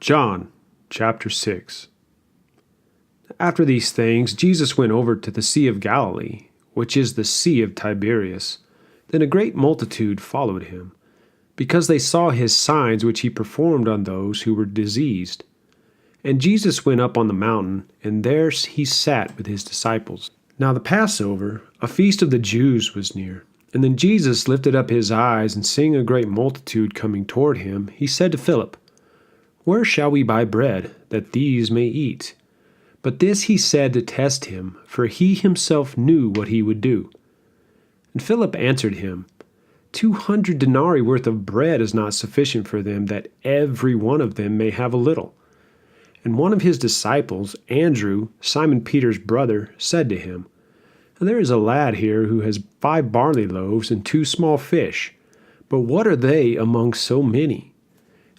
John chapter 6. After these things, Jesus went over to the Sea of Galilee, which is the Sea of Tiberias. Then a great multitude followed him, because they saw his signs which he performed on those who were diseased. And Jesus went up on the mountain, and there he sat with his disciples. Now the Passover, a feast of the Jews, was near. And then Jesus lifted up his eyes, and seeing a great multitude coming toward him, he said to Philip, "Where shall we buy bread, that these may eat?" But this he said to test him, for he himself knew what he would do. And Philip answered him, 200 denarii worth of bread is not sufficient for them, that every one of them may have a little. And one of his disciples, Andrew, Simon Peter's brother, said to him, "There is a lad here who has 5 barley loaves and 2 small fish, but what are they among so many?"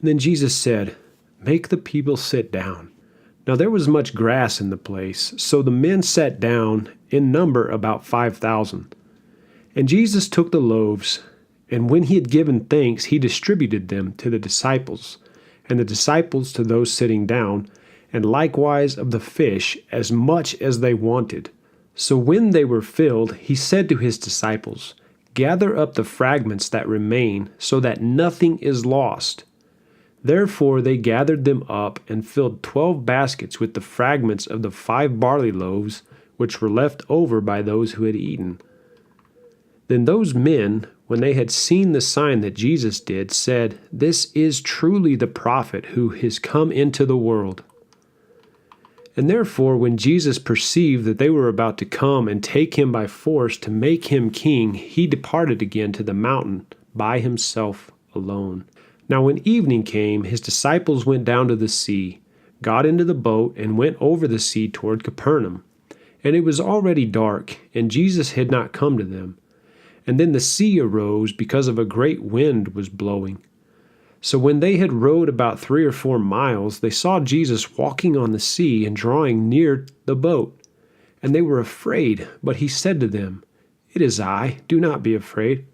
And then Jesus said, "Make the people sit down." Now there was much grass in the place, so the men sat down, in number about 5,000. And Jesus took the loaves, and when he had given thanks, he distributed them to the disciples, and the disciples to those sitting down, and likewise of the fish as much as they wanted. So when they were filled, he said to his disciples, "Gather up the fragments that remain, so that nothing is lost." Therefore they gathered them up and filled 12 baskets with the fragments of the 5 barley loaves, which were left over by those who had eaten. Then those men, when they had seen the sign that Jesus did, said, "This is truly the prophet who is come into the world." And therefore when Jesus perceived that they were about to come and take him by force to make him king, he departed again to the mountain by himself alone. Now when evening came, his disciples went down to the sea, got into the boat, and went over the sea toward Capernaum. And it was already dark, and Jesus had not come to them. And then the sea arose, because of a great wind was blowing. So when they had rowed about 3 or 4 miles, they saw Jesus walking on the sea and drawing near the boat. And they were afraid, but he said to them, "It is I, do not be afraid."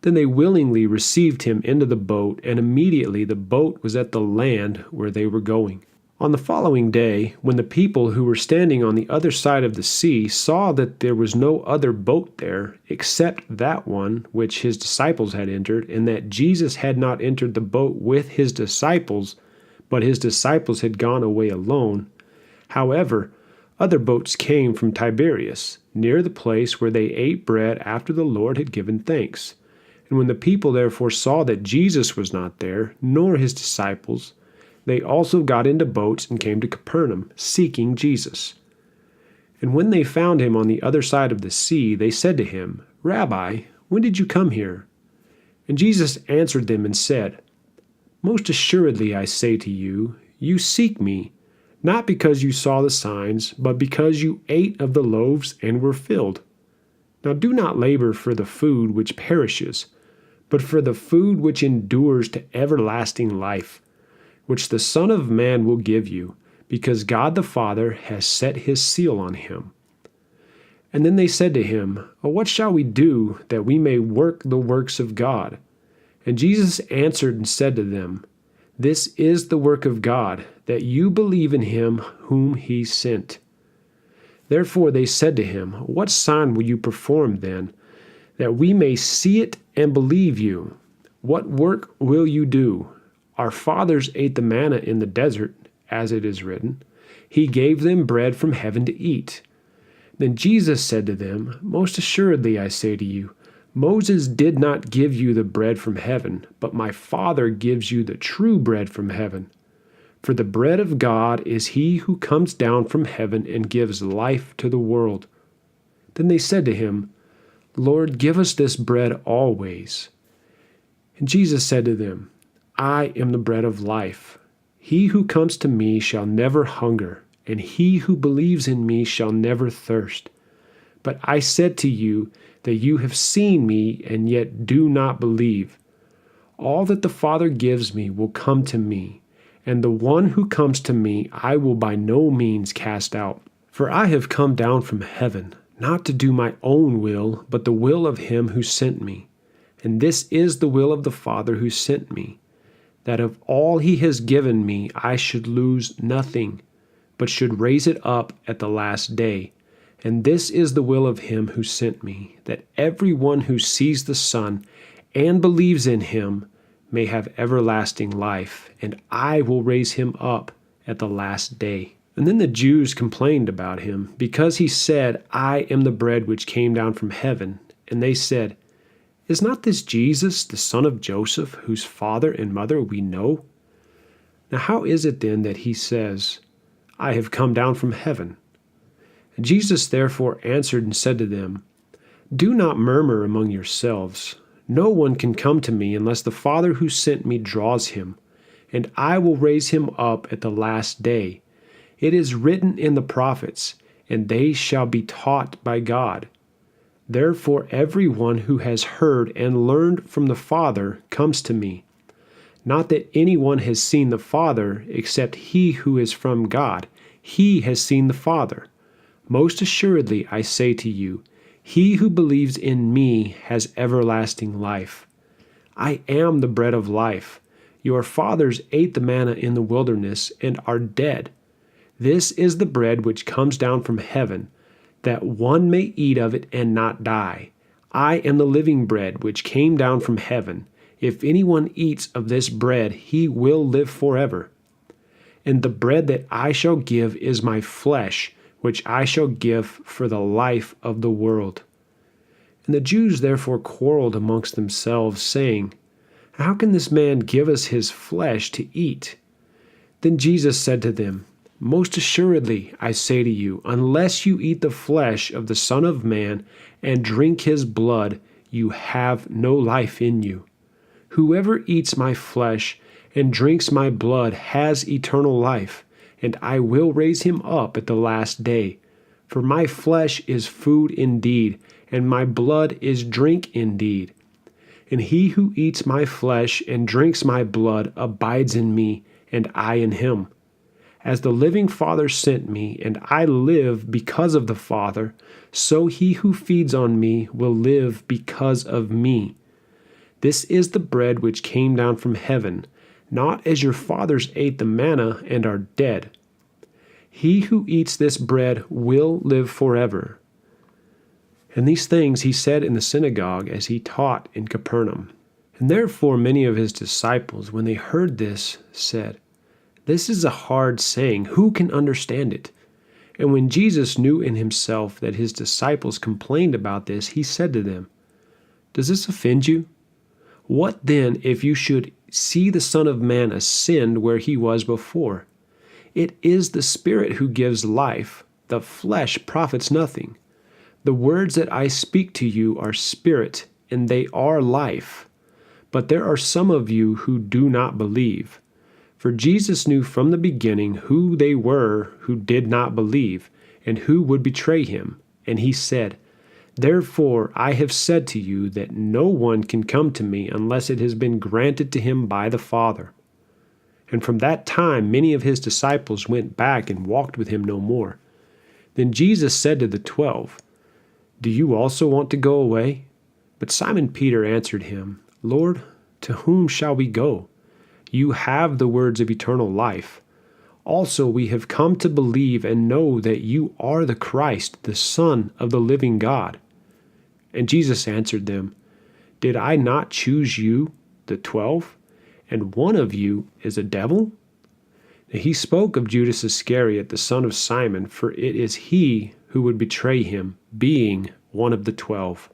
Then they willingly received him into the boat, and immediately the boat was at the land where they were going. On the following day, when the people who were standing on the other side of the sea saw that there was no other boat there, except that one which his disciples had entered, and that Jesus had not entered the boat with his disciples, but his disciples had gone away alone. However, other boats came from Tiberias, near the place where they ate bread after the Lord had given thanks. And when the people therefore saw that Jesus was not there, nor his disciples, they also got into boats and came to Capernaum, seeking Jesus. And when they found him on the other side of the sea, they said to him, "Rabbi, when did you come here?" And Jesus answered them and said, "Most assuredly I say to you, you seek me, not because you saw the signs, but because you ate of the loaves and were filled. Now do not labor for the food which perishes, but for the food which endures to everlasting life, which the Son of Man will give you, because God the Father has set his seal on him." And then they said to him, "What shall we do that we may work the works of God?" And Jesus answered and said to them, "This is the work of God, that you believe in him whom he sent." Therefore they said to him, "What sign will you perform then, that we may see it and believe you? What work will you do? Our fathers ate the manna in the desert, as it is written, He gave them bread from heaven to eat." Then Jesus said to them, "Most assuredly I say to you, Moses did not give you the bread from heaven, but my Father gives you the true bread from heaven. For the bread of God is he who comes down from heaven and gives life to the world." Then they said to him, "Lord, give us this bread always." And Jesus said to them, "I am the bread of life. He who comes to me shall never hunger, and he who believes in me shall never thirst. But I said to you that you have seen me and yet do not believe. All that the Father gives me will come to me, and the one who comes to me I will by no means cast out. For I have come down from heaven, not to do my own will, but the will of him who sent me. And this is the will of the Father who sent me, that of all he has given me I should lose nothing, but should raise it up at the last day. And this is the will of him who sent me, that every one who sees the Son and believes in him may have everlasting life, and I will raise him up at the last day." And then the Jews complained about him, because he said, "I am the bread which came down from heaven." And they said, "Is not this Jesus, the son of Joseph, whose father and mother we know? Now how is it then that he says, 'I have come down from heaven'?" And Jesus therefore answered and said to them, "Do not murmur among yourselves. No one can come to me unless the Father who sent me draws him, and I will raise him up at the last day. It is written in the prophets, and they shall be taught by God. Therefore every one who has heard and learned from the Father comes to me. Not that anyone has seen the Father, except he who is from God. He has seen the Father. Most assuredly I say to you, he who believes in me has everlasting life. I am the bread of life. Your fathers ate the manna in the wilderness and are dead. This is the bread which comes down from heaven, that one may eat of it and not die. I am the living bread which came down from heaven. If anyone eats of this bread, he will live forever. And the bread that I shall give is my flesh, which I shall give for the life of the world." And the Jews therefore quarreled amongst themselves, saying, "How can this man give us his flesh to eat?" Then Jesus said to them, "Most assuredly, I say to you, unless you eat the flesh of the Son of Man and drink his blood, you have no life in you. Whoever eats my flesh and drinks my blood has eternal life, and I will raise him up at the last day. For my flesh is food indeed, and my blood is drink indeed. And he who eats my flesh and drinks my blood abides in me, and I in him. As the living Father sent me, and I live because of the Father, so he who feeds on me will live because of me. This is the bread which came down from heaven, not as your fathers ate the manna and are dead. He who eats this bread will live forever." And these things he said in the synagogue as he taught in Capernaum. And therefore many of his disciples, when they heard this, said, "This is a hard saying. Who can understand it?" And when Jesus knew in himself that his disciples complained about this, he said to them, "Does this offend you? What then if you should see the Son of Man ascend where he was before? It is the Spirit who gives life. The flesh profits nothing. The words that I speak to you are spirit, and they are life. But there are some of you who do not believe." For Jesus knew from the beginning who they were who did not believe, and who would betray him. And he said, "Therefore I have said to you that no one can come to me unless it has been granted to him by the Father." And from that time many of his disciples went back and walked with him no more. Then Jesus said to the 12, "Do you also want to go away?" But Simon Peter answered him, "Lord, to whom shall we go? You have the words of eternal life. Also we have come to believe and know that you are the Christ, the Son of the living God." And Jesus answered them, "Did I not choose you, the 12, and one of you is a devil?" Now he spoke of Judas Iscariot, the son of Simon, for it is he who would betray him, being one of the 12.